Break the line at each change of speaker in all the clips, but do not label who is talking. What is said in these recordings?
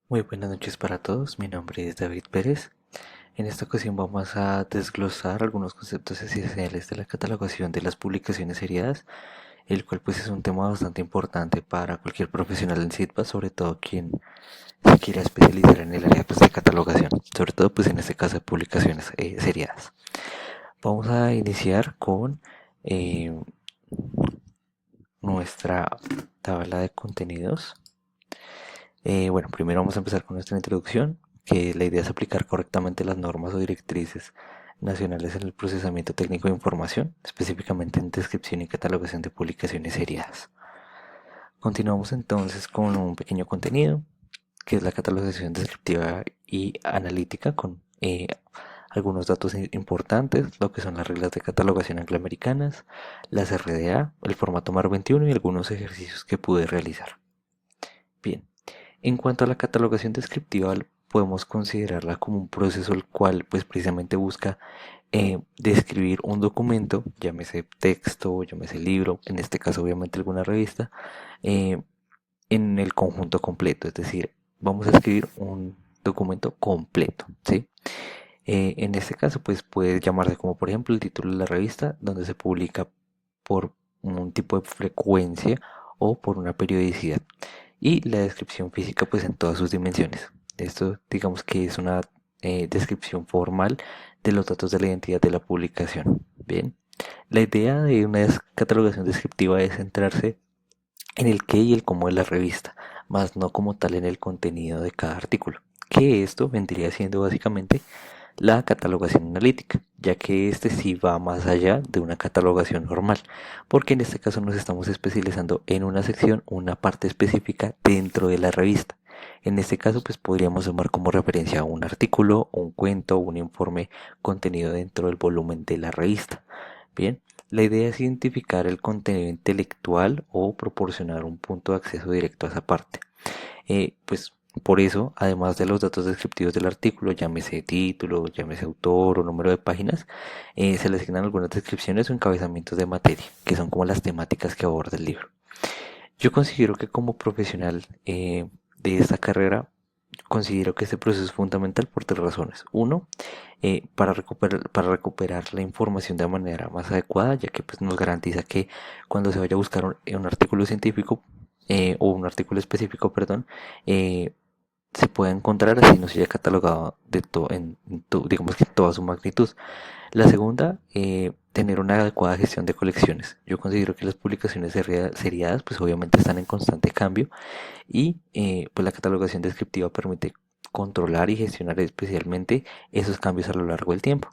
Muy buenas noches para todos, mi nombre es David Pérez. En esta ocasión vamos a desglosar algunos conceptos esenciales de la catalogación de las publicaciones seriadas, el cual pues es un tema bastante importante para cualquier profesional en CITPA, sobre todo quien se quiera especializar en el área pues, de catalogación, sobre todo pues en este caso de publicaciones seriadas. Vamos a iniciar con eh, nuestra tabla de contenidos. Bueno, primero vamos a empezar con nuestra introducción, que la idea es aplicar correctamente las normas o directrices nacionales en el procesamiento técnico de información, específicamente en descripción y catalogación de publicaciones seriadas. Continuamos entonces con un pequeño contenido, que es la catalogación descriptiva y analítica con algunos datos importantes, lo que son las reglas de catalogación angloamericanas, las RDA, el formato MAR 21 y algunos ejercicios que pude realizar. Bien, en cuanto a la catalogación descriptiva, podemos considerarla como un proceso el cual pues precisamente busca describir un documento, llámese texto, llámese libro, en este caso obviamente alguna revista, eh, en el conjunto completo, es decir, vamos a escribir un documento completo, ¿sí? En este caso pues puede llamarse como por ejemplo el título de la revista, donde se publica por un tipo de frecuencia o por una periodicidad y la descripción física pues en todas sus dimensiones. Esto digamos que es una descripción formal de los datos de la identidad de la publicación. Bien, la idea de una catalogación descriptiva es centrarse en el qué y el cómo de la revista, más no como tal en el contenido de cada artículo, que esto vendría siendo básicamente la catalogación analítica, ya que este sí va más allá de una catalogación normal, porque en este caso nos estamos especializando en una sección, una parte específica dentro de la revista. En este caso, pues podríamos tomar como referencia un artículo, un cuento, un informe contenido dentro del volumen de la revista. Bien, la idea es identificar el contenido intelectual o proporcionar un punto de acceso directo a esa parte. Pues por eso, además de los datos descriptivos del artículo, llámese título, llámese autor o número de páginas, se le asignan algunas descripciones o encabezamientos de materia, que son como las temáticas que aborda el libro. Yo considero que como profesional de esta carrera, considero que este proceso es fundamental por tres razones. Uno, para recuperar la información de manera más adecuada, ya que pues, nos garantiza que cuando se vaya a buscar un artículo científico o un artículo específico, perdón, se puede encontrar así no se haya catalogado digamos que en toda su magnitud. La segunda, tener una adecuada gestión de colecciones. Yo considero que las publicaciones seriadas pues obviamente están en constante cambio y pues la catalogación descriptiva permite controlar y gestionar especialmente esos cambios a lo largo del tiempo.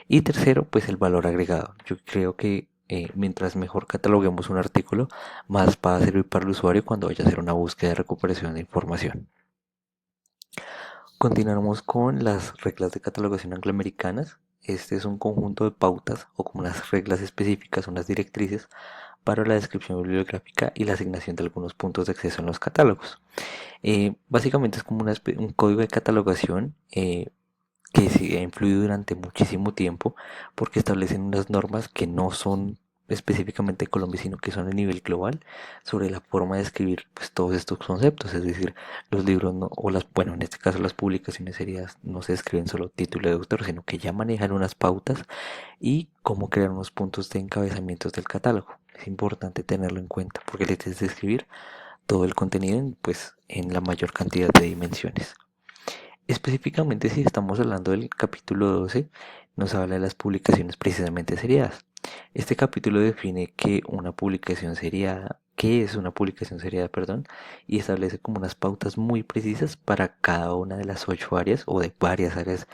Y tercero, pues el valor agregado. Yo creo que mientras mejor cataloguemos un artículo, más va a servir para el usuario cuando vaya a hacer una búsqueda de recuperación de información. Continuamos con las reglas de catalogación angloamericanas. Este es un conjunto de pautas o como unas reglas específicas, unas directrices para la descripción bibliográfica y la asignación de algunos puntos de acceso en los catálogos. Básicamente es como un código de catalogación que sí ha influido durante muchísimo tiempo porque establecen unas normas que no son específicamente de Colombia, sino que son a nivel global sobre la forma de escribir pues, todos estos conceptos. Es decir, los libros, no, o las, bueno, en este caso las publicaciones serias no se escriben solo título de autor, sino que ya manejan unas pautas y cómo crear unos puntos de encabezamientos del catálogo. Es importante tenerlo en cuenta porque le tienes que escribir todo el contenido pues, en la mayor cantidad de dimensiones. Específicamente si estamos hablando del capítulo 12, nos habla de las publicaciones precisamente seriadas. Este capítulo define que una publicación seriada, qué es una publicación seriada, perdón, y establece como unas pautas muy precisas para cada una de las 8 áreas o de varias áreas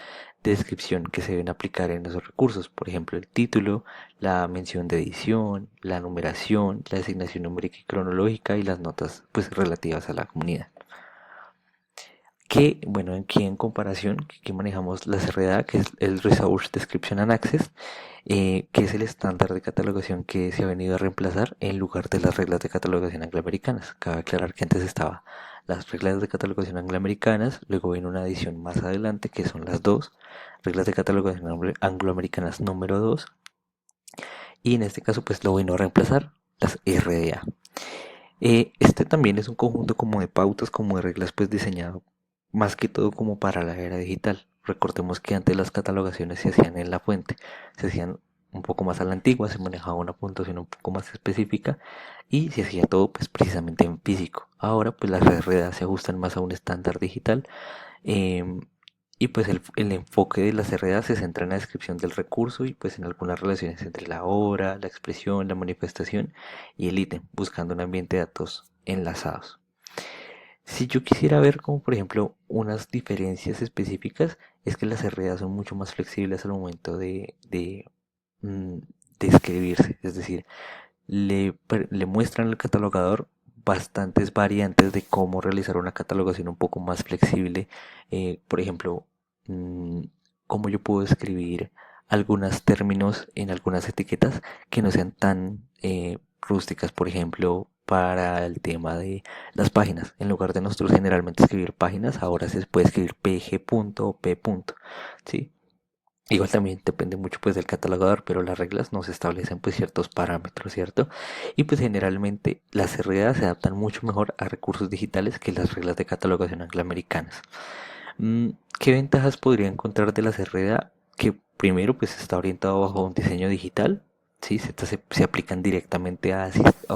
de descripción que se deben aplicar en esos recursos. Por ejemplo, el título, la mención de edición, la numeración, la designación numérica y cronológica y las notas pues relativas a la comunidad. Que, bueno, aquí en comparación, aquí manejamos la RDA, que es el Resource Description and Access, que es el estándar de catalogación que se ha venido a reemplazar en lugar de las reglas de catalogación angloamericanas. Cabe aclarar que antes estaba las reglas de catalogación angloamericanas, luego viene una edición más adelante que son las dos, reglas de catalogación angloamericanas número 2, y en este caso pues lo vino a reemplazar las RDA. Este también es un conjunto como de pautas, como de reglas pues diseñado más que todo como para la era digital. Recordemos que antes las catalogaciones se hacían en la fuente, se hacían un poco más a la antigua, se manejaba una puntuación un poco más específica y se hacía todo pues precisamente en físico. Ahora pues las RDA se ajustan más a un estándar digital, em, y pues el enfoque de las RDA se centra en la descripción del recurso y pues en algunas relaciones entre la obra, la expresión, la manifestación y el ítem, buscando un ambiente de datos enlazados. Si yo quisiera ver como por ejemplo unas diferencias específicas, es que las RDA son mucho más flexibles al momento mm, de escribirse, es decir, le muestran al catalogador bastantes variantes de cómo realizar una catalogación un poco más flexible. Por ejemplo, mm, cómo yo puedo escribir algunos términos en algunas etiquetas que no sean tan rústicas, por ejemplo, para el tema de las páginas. En lugar de nosotros generalmente escribir páginas, ahora se puede escribir pg punto o p punto, ¿sí? Igual también depende mucho pues del catalogador, pero las reglas nos establecen pues ciertos parámetros, ¿cierto? Y pues generalmente las RDA se adaptan mucho mejor a recursos digitales que las reglas de catalogación angloamericanas. ¿Qué ventajas podría encontrar de las RDA? Que primero pues está orientado bajo un diseño digital, ¿sí? Se aplican directamente a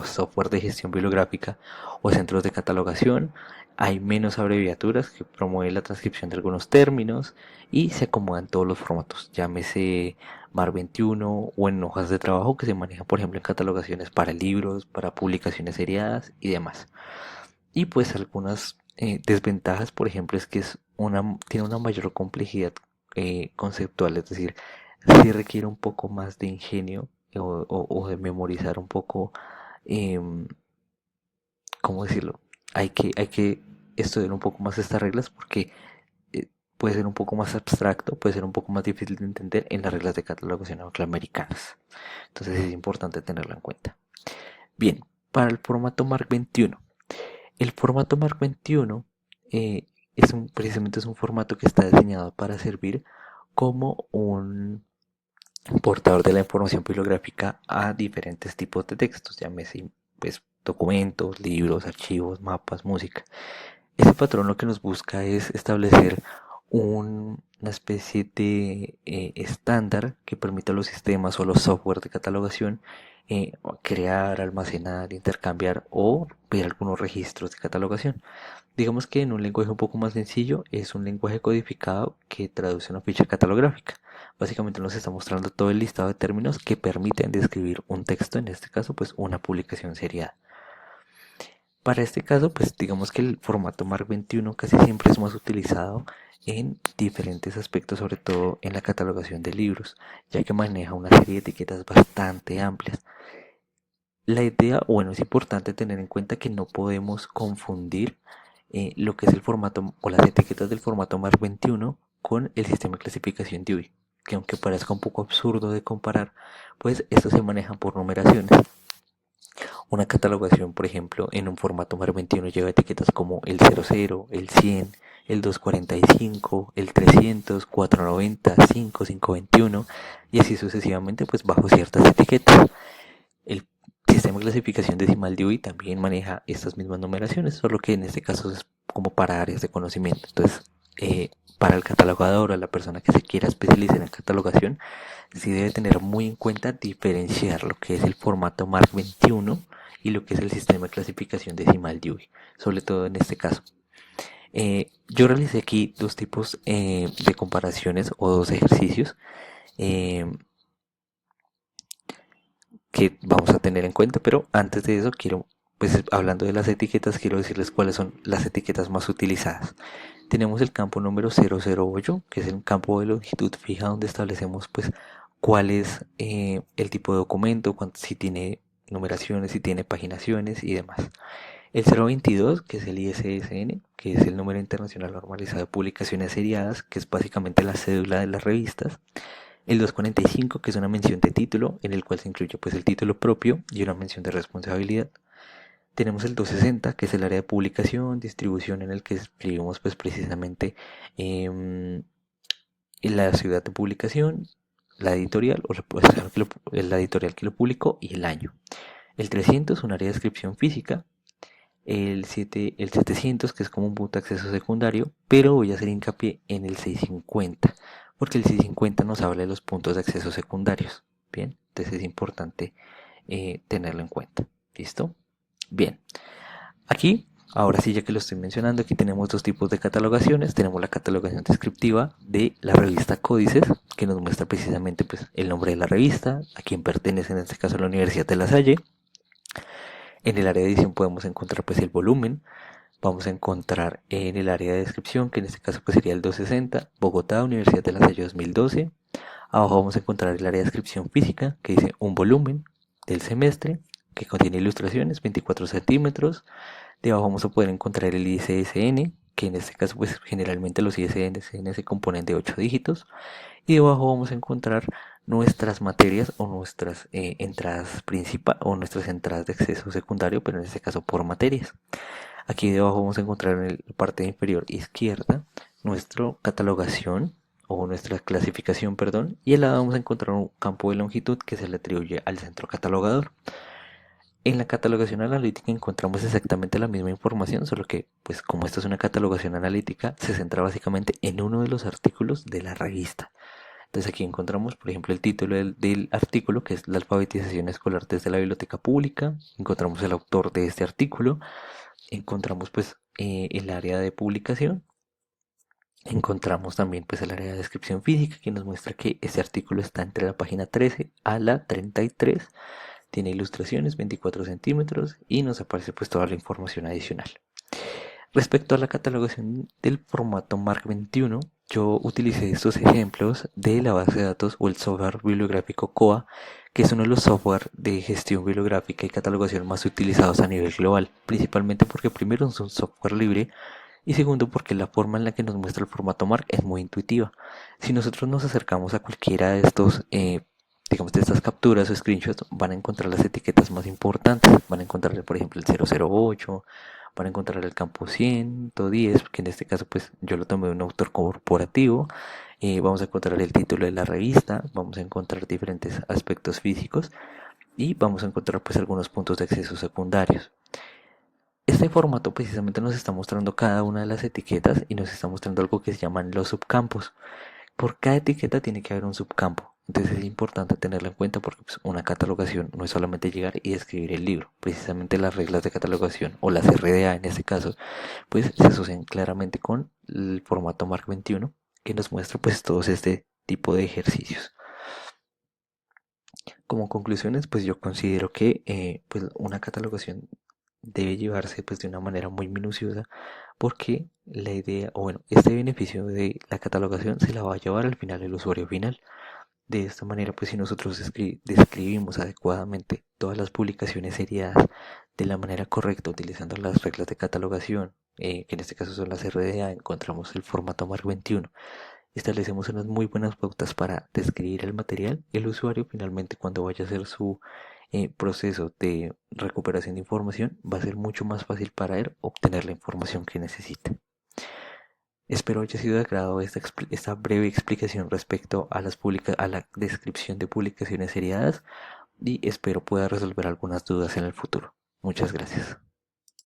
software de gestión bibliográfica o centros de catalogación. Hay menos abreviaturas que promueven la transcripción de algunos términos y se acomodan todos los formatos, llámese MAR 21 o en hojas de trabajo que se manejan por ejemplo en catalogaciones para libros, para publicaciones seriadas y demás. Y pues algunas desventajas, por ejemplo, es que tiene una mayor complejidad conceptual, es decir, sí requiere un poco más de ingenio o de memorizar un poco, em, ¿cómo decirlo? Hay que estudiar un poco más estas reglas porque eh, puede ser un poco más abstracto, puede ser un poco más difícil de entender en las reglas de catalogación americanas. Entonces es importante tenerlo en cuenta. Bien, para el formato MARC 21. El formato MARC 21 precisamente es un formato que está diseñado para servir como un portador de la información bibliográfica a diferentes tipos de textos, llámese pues, documentos, libros, archivos, mapas, música. Ese patrón lo que nos busca es establecer una especie de estándar que permita a los sistemas o los software de catalogación crear, almacenar, intercambiar o ver algunos registros de catalogación. Digamos que en un lenguaje un poco más sencillo es un lenguaje codificado que traduce una ficha catalográfica. Básicamente nos está mostrando todo el listado de términos que permiten describir un texto, en este caso pues una publicación seriada. Para este caso, pues digamos que el formato MARC 21 casi siempre es más utilizado en diferentes aspectos, sobre todo en la catalogación de libros, ya que maneja una serie de etiquetas bastante amplias. La idea, bueno, es importante tener en cuenta que no podemos confundir lo que es el formato o las etiquetas del formato MARC 21 con el sistema de clasificación Dewey, que aunque parezca un poco absurdo de comparar, pues estos se manejan por numeraciones. Una catalogación, por ejemplo, en un formato MAR 21 lleva etiquetas como el 00, el 100, el 245, el 300, 490, 5, 521 y así sucesivamente, pues bajo ciertas etiquetas. El sistema de clasificación decimal de UI también maneja estas mismas numeraciones, solo que en este caso es como para áreas de conocimiento. Entonces, para el catalogador o la persona que se quiera especializar en catalogación, sí debe tener muy en cuenta diferenciar lo que es el formato MARC 21 y lo que es el sistema de clasificación decimal Dewey, sobre todo en este caso. Yo realicé aquí dos tipos de comparaciones o dos ejercicios eh, que vamos a tener en cuenta, pero antes de eso quiero, pues hablando de las etiquetas, quiero decirles cuáles son las etiquetas más utilizadas. Tenemos el campo número 008, que es el campo de longitud fija donde establecemos pues cuál es el tipo de documento, si tiene numeraciones, si tiene paginaciones y demás. El 022, que es el ISSN, que es el número internacional normalizado de publicaciones seriadas, que es básicamente la cédula de las revistas. El 245, que es una mención de título, en el cual se incluye pues el título propio y una mención de responsabilidad. Tenemos el 260, que es el área de publicación, distribución, en el que escribimos pues precisamente en la ciudad de publicación, la editorial, o la editorial que lo publicó y el año. El 300, un área de descripción física. el 700, que es como un punto de acceso secundario, pero voy a hacer hincapié en el 650, porque el 650 nos habla de los puntos de acceso secundarios. Bien, entonces es importante tenerlo en cuenta. ¿Listo? Bien, aquí, ahora sí, ya que lo estoy mencionando, aquí tenemos dos tipos de catalogaciones. Tenemos la catalogación descriptiva de la revista Códices, que nos muestra precisamente pues, el nombre de la revista, a quién pertenece, en este caso la Universidad de La Salle. En el área de edición podemos encontrar pues el volumen. Vamos a encontrar en el área de descripción, que en este caso pues sería el 260, Bogotá, Universidad de La Salle 2012. Abajo vamos a encontrar el área de descripción física, que dice un volumen del semestre, que contiene ilustraciones, 24 centímetros. Debajo vamos a poder encontrar el ISSN, que en este caso pues generalmente los ISSN se componen de 8 dígitos. Y debajo vamos a encontrar nuestras materias o nuestras entradas principales o nuestras entradas de acceso secundario, pero en este caso por materias. Aquí debajo vamos a encontrar en la parte inferior izquierda nuestra catalogación o nuestra clasificación, perdón, y al lado vamos a encontrar un campo de longitud que se le atribuye al centro catalogador. En la catalogación analítica encontramos exactamente la misma información, solo que, pues como esto es una catalogación analítica, se centra básicamente en uno de los artículos de la revista. Entonces aquí encontramos, por ejemplo, el título del artículo, que es la alfabetización escolar desde la biblioteca pública. Encontramos el autor de este artículo. Encontramos pues el área de publicación. Encontramos también pues el área de descripción física, que nos muestra que este artículo está entre la página 13 a la 33. Tiene ilustraciones, 24 centímetros, y nos aparece pues toda la información adicional. Respecto a la catalogación del formato MARC 21, yo utilicé estos ejemplos de la base de datos o el software bibliográfico COA, que es uno de los software de gestión bibliográfica y catalogación más utilizados a nivel global, principalmente porque primero es un software libre y segundo porque la forma en la que nos muestra el formato MARC es muy intuitiva. Si nosotros nos acercamos a cualquiera de estos digamos, de estas capturas o screenshots, van a encontrar las etiquetas más importantes. Van a encontrar, por ejemplo, el 008, van a encontrar el campo 110, que en este caso pues yo lo tomé de un autor corporativo. Vamos a encontrar el título de la revista, vamos a encontrar diferentes aspectos físicos y vamos a encontrar pues algunos puntos de acceso secundarios. Este formato precisamente nos está mostrando cada una de las etiquetas y nos está mostrando algo que se llaman los subcampos. Por cada etiqueta tiene que haber un subcampo. Entonces es importante tenerlo en cuenta porque pues, una catalogación no es solamente llegar y escribir el libro. Precisamente las reglas de catalogación o las RDA en este caso, pues se asocian claramente con el formato MARC 21 que nos muestra pues todos este tipo de ejercicios. Como conclusiones, pues yo considero que pues una catalogación debe llevarse pues de una manera muy minuciosa porque la idea, o bueno, este beneficio de la catalogación se la va a llevar al final el usuario final. De esta manera, pues si nosotros describimos adecuadamente todas las publicaciones seriadas de la manera correcta, utilizando las reglas de catalogación, que en este caso son las RDA, encontramos el formato MARC 21, establecemos unas muy buenas pautas para describir el material. El usuario finalmente cuando vaya a hacer su proceso de recuperación de información va a ser mucho más fácil para él obtener la información que necesita. Espero haya sido de agrado esta breve explicación respecto a a la descripción de publicaciones seriadas y espero pueda resolver algunas dudas en el futuro. Muchas gracias.